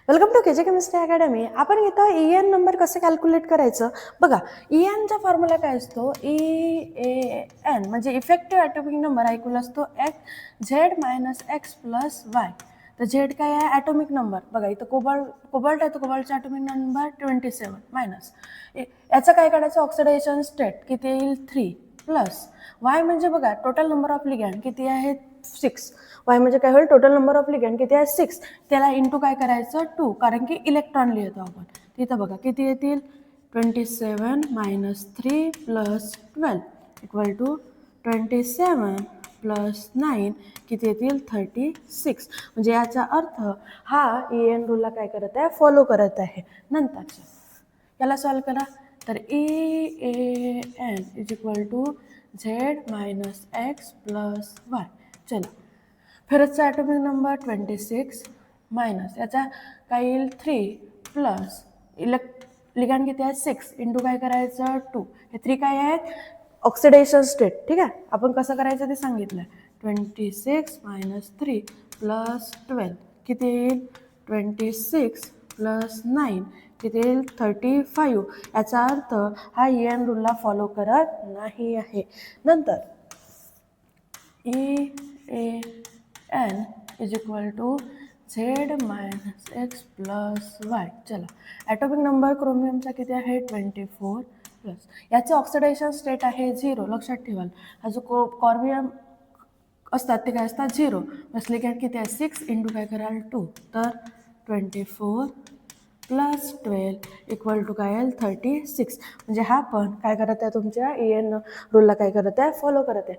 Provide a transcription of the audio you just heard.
Welcome to KJ chemistry academy. आपण इथं EN number कसं कॅल्क्युलेट करायचं बघा. ENचा फॉर्म्युला काय असतो? EAN म्हणजे इफेक्टिव्ह ॲटॉमिक नंबर इक्वल असतो Z minus X plus Y. तर झेड काय आहे? Atomic number. बघा इथं कोबाल्ट आहे, तर कोबाल्टचा ॲटॉमिक नंबर 27 मायनस याचं काय काढायचं? ऑक्सिडेशन स्टेट किती येईल? 3 प्लस वाय म्हणजे बघा टोटल नंबर ऑफ लिगँड किती आहे? 6. वाय म्हणजे काय होईल? टोटल नंबर ऑफ लिगँड किती आहे? 6. त्याला इंटू काय करायचं? 2, कारण की इलेक्ट्रॉन लिहितो आपण. तिथं बघा किती येतील? 27 minus 3 plus 12 equal to 27 plus 9 किती येतील? 36. म्हणजे याचा अर्थ हा EN रूलला काय करत आहे? फॉलो करत आहे. नंतरचं याला सॉल्व करा. तर EAN is equal to Z minus X plus Y. चला फिरतचा ॲटॉमिक नंबर 26 मायनस याचा काय येईल? 3 प्लस लिगँड किती आहे? 6 इंटू काय करायचं? 2. हे 3 काय आहेत? Oxidation state. ठीक आहे, आपण कसं करायचं ते सांगितलं. 26 मायनस 3 प्लस 12 किती येईल? 26 प्लस 9 किती येईल? 35. याचा अर्थ हा EN रूलला फॉलो करत नाही आहे. नंतर EAN is equal to Z minus X plus Y. चला ॲटॉमिक नंबर क्रोमियमचा किती आहे? 24 प्लस याचं ऑक्सिडेशन स्टेट आहे 0. लक्षात ठेवाल, हा जो कॉर्बियम असतात ते काय असतात? 0. बस लिगँड किती आहे? 6 इंटू काय कराल? 2. तर 24 प्लस 12 इक्वल टू काय येईल? 36. म्हणजे हा पण काय करत आहे? तुमच्या EN रूलला काय करत आहे? फॉलो करत आहे.